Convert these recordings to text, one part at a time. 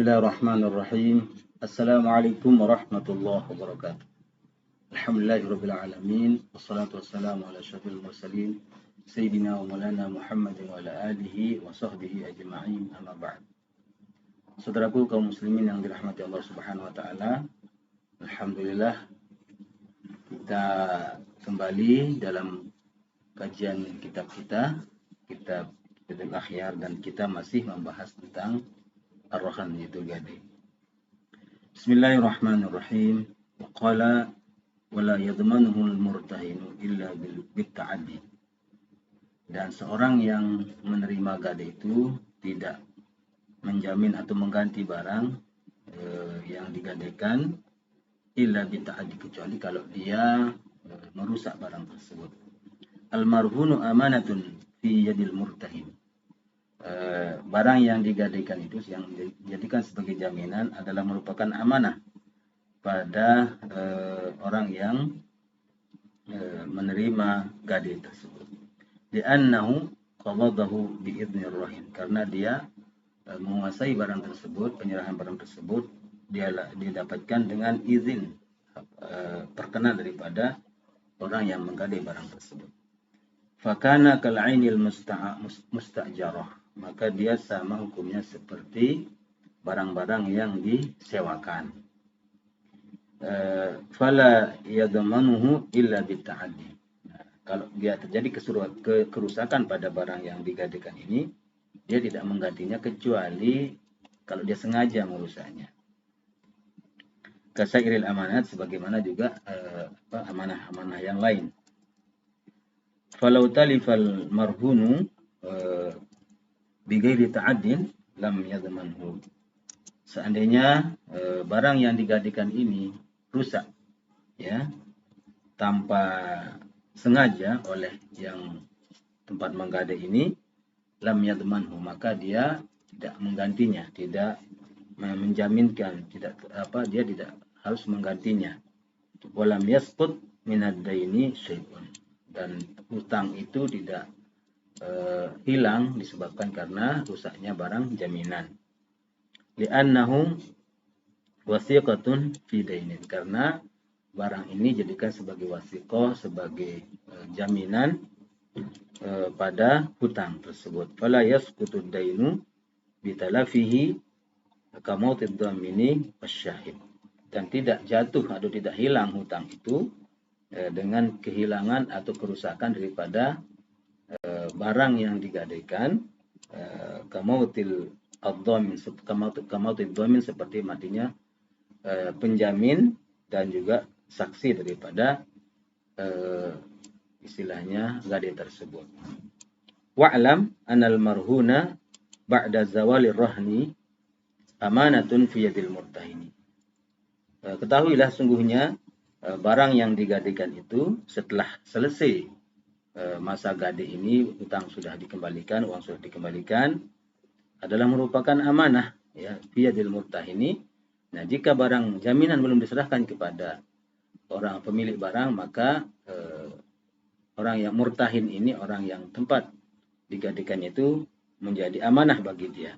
Bismillahirrahmanirrahim. Assalamualaikum warahmatullahi wabarakatuh. Alhamdulillahirabbil alamin wassalatu wassalamu ala asyrafil mursalin sayyidina wa maulana Muhammadin wa ala alihi wa sahbihi ajma'in, amma ba'd. Saudaraku kaum muslimin yang dirahmati Allah Subhanahu wa taala, alhamdulillah kita kembali dalam kajian kitab kita, kitab Fiqhul Akhyar, dan kita masih membahas tentang Ar-Rahan, yaitu gadai. Bismillahirrahmanirrahim. Qala wala yadmanuhu al-murtahinu illa bil-ta'addi. Dan seorang yang menerima gadai itu tidak menjamin atau mengganti barang yang digadaikan illa bil-ta'addi, kecuali kalau dia merusak barang tersebut. Al-marhunu amanatun fi yadil murtahin. Barang yang digadaikan itu, yang dijadikan sebagai jaminan, adalah merupakan amanah pada orang yang menerima gadai tersebut. Li'annahu qabadahu bi'idnir rahin, karena dia menguasai barang tersebut, penyerahan barang tersebut dia didapatkan dengan izin perkenan daripada orang yang menggadai barang tersebut. Fakana kal'ainil musta'jarah, maka dia sama hukumnya seperti barang-barang yang disewakan. Fala yadmanuhu illa bita'addi. Kalau dia terjadi kerusakan pada barang yang digadaikan ini, dia tidak menggantinya kecuali kalau dia sengaja merusaknya. Kasairil amanat, sebagaimana juga amanah-amanah yang lain. Falau talifal marhunu bighairi ta'addin lam yadmanhu. Seandainya barang yang digadaikan ini rusak, ya, tanpa sengaja oleh yang tempat menggadai ini, lam yadmanhu, maka dia tidak menggantinya, tidak menjaminkan, dia tidak harus menggantinya. Walam yasqut minad daini syai'un, dan hutang itu tidak hilang disebabkan karena rusaknya barang jaminan. Li'annahu wasiqatun fi dainin, karena barang ini jadikan sebagai wasiqah, sebagai jaminan pada hutang tersebut. Fala yasqutu dainu bitalafihi kamautid dhamini wasyahid, dan tidak jatuh atau tidak hilang hutang itu dengan kehilangan atau kerusakan daripada barang yang digadaikan, kamautil dhamin, seperti matinya penjamin dan juga saksi daripada istilahnya gadai tersebut. Wa'lam anal marhuna ba'da zawalir rahni amanatun fi yadil murtahini. Ketahuilah sungguhnya barang yang digadaikan itu setelah selesai masa gadai ini, hutang sudah dikembalikan, uang sudah dikembalikan, adalah merupakan amanah, ya, fi yadil murtahini. Nah, jika barang jaminan belum diserahkan kepada orang pemilik barang, maka orang yang murtahin ini, orang yang tempat digadaikan itu, menjadi amanah bagi dia.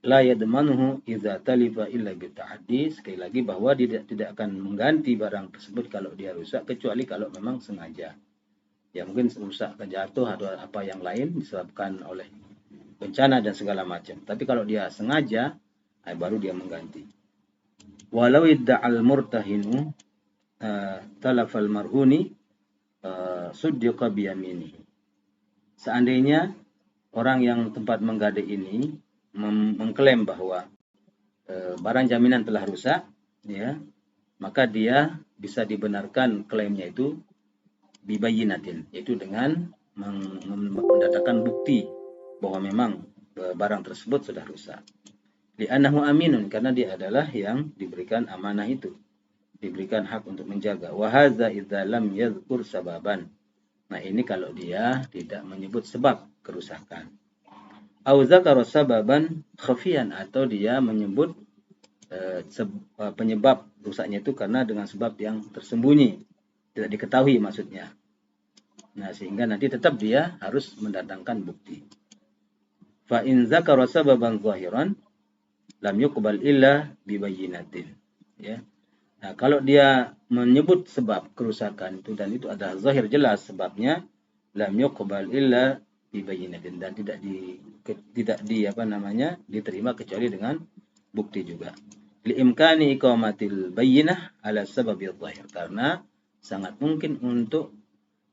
La yadmanuhu idza talifa illa bita'addi. Sekali lagi bahwa dia tidak akan mengganti barang tersebut kalau dia rusak, kecuali kalau memang sengaja. Ya, mungkin rusak, jatuh atau apa yang lain disebabkan oleh bencana dan segala macam. Tapi kalau dia sengaja, baru dia mengganti. Walau idda'al murtahinu talafal marhuni suddiqa biyaminihi. Seandainya orang yang tempat menggadai ini mengklaim bahwa barang jaminan telah rusak, ya, maka dia bisa dibenarkan klaimnya itu bibayinatin, yaitu dengan mendatangkan bukti bahwa memang barang tersebut sudah rusak. Li'annahu aminun, karena dia adalah yang diberikan amanah itu, diberikan hak untuk menjaga. Wa hadza idza lam yadhkur sababan. Nah, ini kalau dia tidak menyebut sebab kerusakan. Au dzakara sababan khafiyan, atau dia menyebut penyebab rusaknya itu karena dengan sebab yang tersembunyi, tidak diketahui maksudnya. Nah, sehingga nanti tetap dia harus mendatangkan bukti. Fa in dzakara sababan zahiran, lam yuqbal illa bibayyinatin. Ya. Nah, kalau dia menyebut sebab kerusakan itu dan itu adalah zahir jelas sebabnya, lam yuqbal illa bibayyinatin, dan tidak diterima kecuali dengan bukti juga. Liimkani iqamatil bayyinah ala sababil zahir, karena sangat mungkin untuk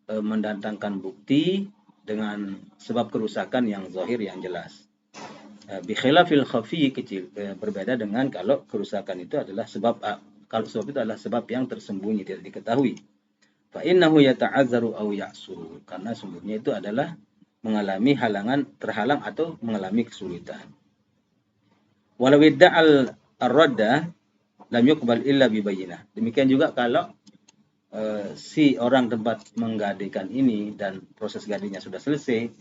mendatangkan bukti dengan sebab kerusakan yang zahir yang jelas. Bi khilafil khafi kecil, berbeda dengan kalau kerusakan itu adalah sebab yang tersembunyi, tidak diketahui. Fa innahu yata'azzaru aw ya'suru, karena sungguhnya itu adalah mengalami terhalang atau mengalami kesulitan. Walau idda'al ar-radda lam yuqbal illa bi bayyinah. Demikian juga kalau si orang tempat menggadaikan ini dan proses gadainya sudah selesai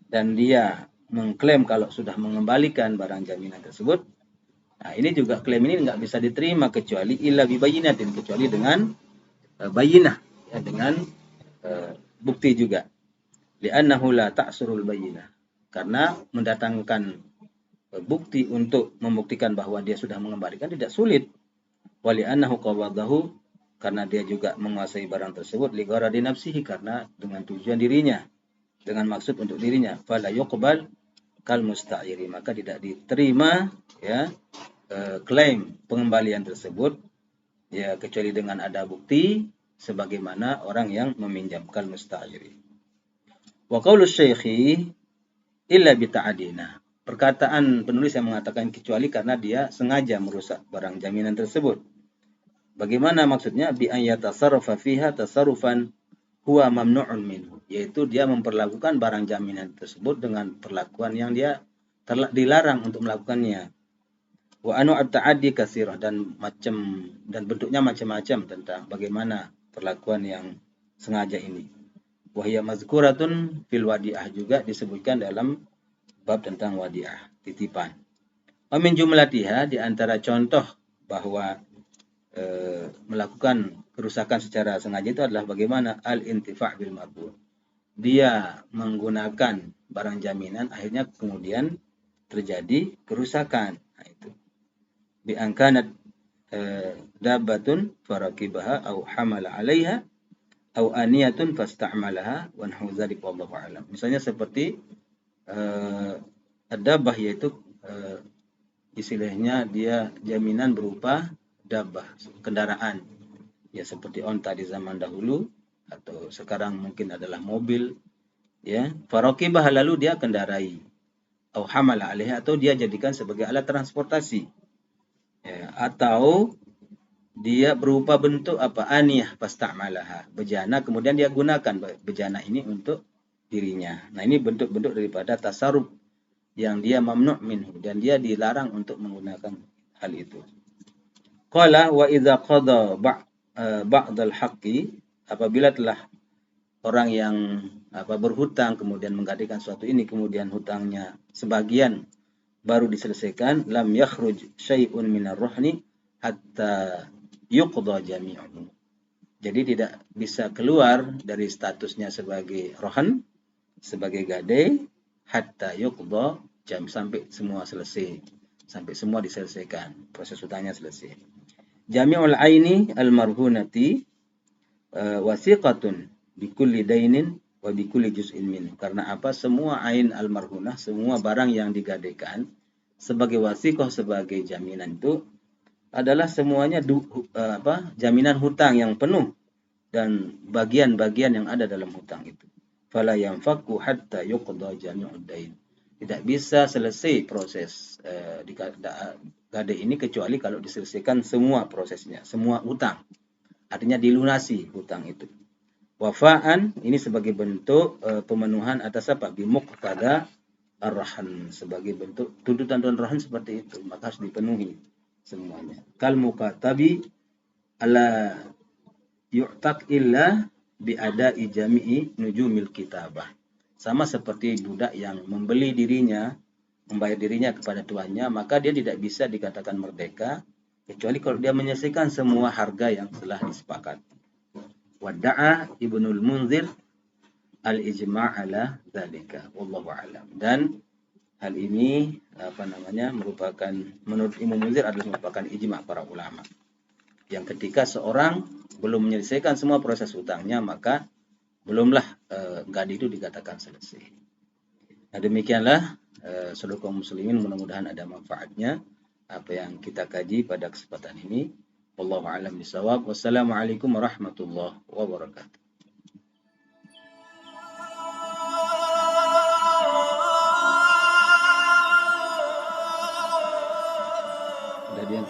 dan dia mengklaim kalau sudah mengembalikan barang jaminan tersebut, nah ini juga klaim ini nggak bisa diterima kecuali illa bi bayyinatin, kecuali dengan bayyinah, ya, dengan bukti juga. Li'annahu la ta'surul bayyinah, karena mendatangkan bukti untuk membuktikan bahwa dia sudah mengembalikan tidak sulit. Wa li'annahu qawadahu, karena dia juga menguasai barang tersebut, li gharadi nafsihi, karena dengan tujuan dirinya, dengan maksud untuk dirinya. Fala yuqbal kal musta'iri, maka tidak diterima, ya, klaim pengembalian tersebut, ya, kecuali dengan ada bukti sebagaimana orang yang meminjamkan musta'iri. Wa qaulu syaikhi illa bita'adina. Perkataan penulis yang mengatakan kecuali karena dia sengaja merusak barang jaminan tersebut. Bagaimana maksudnya? Bi an yatasarrafa fiha tasarrufan huwa mamnu'un minhu, yaitu dia memperlakukan barang jaminan tersebut dengan perlakuan yang dia dilarang untuk melakukannya. Wa anu at-ta'addi katsirah, dan bentuknya macam-macam tentang bagaimana perlakuan yang sengaja ini. Wa hiya mazkuratun fil wadi'ah, juga disebutkan dalam bab tentang wadi'ah, titipan. Wa min jumlatiha, di antara contoh bahwa melakukan kerusakan secara sengaja itu adalah bagaimana al-intifa' bil marbun. Dia menggunakan barang jaminan, akhirnya kemudian terjadi kerusakan. Nah, itu. Bi ankanat dabbatun farakibaha au hamala 'alaiha au aniyatun fasta'malaha wa nahu dzalik wallahu a'lam. Misalnya seperti ad-dabbah, yaitu istilahnya dia jaminan berupa dabbah, kendaraan, ya, seperti onta di zaman dahulu atau sekarang mungkin adalah mobil, ya. Farakibah, lalu dia kendarai, au hamala alaiha, atau dia jadikan sebagai alat transportasi, ya, atau dia berupa bentuk aniyah fasta'malaha, bejana, kemudian dia gunakan bejana ini untuk dirinya. Nah, ini bentuk-bentuk daripada tasarruf yang dia mamnu' minhu, dan dia dilarang untuk menggunakan hal itu. Qala wa idza qada ba'dal haqqi, apabila telah orang yang berhutang kemudian menggadaikan suatu ini, kemudian hutangnya sebagian baru diselesaikan, lam yakhruj syai'un minar ruhni hatta yuqda jami'uhu. Jadi tidak bisa keluar dari statusnya sebagai rohan, sebagai gadai, hatta yuqda sampai semua selesai, sampai semua diselesaikan, proses hutangnya selesai. Jami'ul aini al-marhunati wasiqatun bikulli dainin wa bikulli juz'in min. Karena apa? Semua ain al-marhunah, semua barang yang digadaikan sebagai wasiqah, sebagai jaminan, itu adalah semuanya jaminan hutang yang penuh dan bagian-bagian yang ada dalam hutang itu. Fala yanfaku hatta yuqda jami'ud dain. Tidak bisa selesai proses gadai ini kecuali kalau diselesaikan semua prosesnya, semua hutang. Artinya dilunasi hutang itu. Wafa'an, ini sebagai bentuk pemenuhan atas apa? Bimuqtada ar-rahan, sebagai bentuk tuntutan rahan seperti itu, maka harus dipenuhi semuanya. Kal muqatabi ala yu'taq illa bi'ada'i jami'i nujumil kitabah. Sama seperti budak yang membeli dirinya, membayar dirinya kepada tuannya, maka dia tidak bisa dikatakan merdeka kecuali kalau dia menyelesaikan semua harga yang telah disepakati. Wadda'a Ibnul Munzir al-ijma' ala dzalika wallahu a'lam. Dan hal ini merupakan, menurut Imam Munzir, adalah merupakan ijma' para ulama. Yang ketika seorang belum menyelesaikan semua proses hutangnya, maka belumlah gadi itu dikatakan selesai. Nah, demikianlah saudara kaum muslimin, mudah-mudahan ada manfaatnya apa yang kita kaji pada kesempatan ini. Wallahu a'lam bishawab. Wassalamualaikum warahmatullahi wabarakatuh. Udah dia.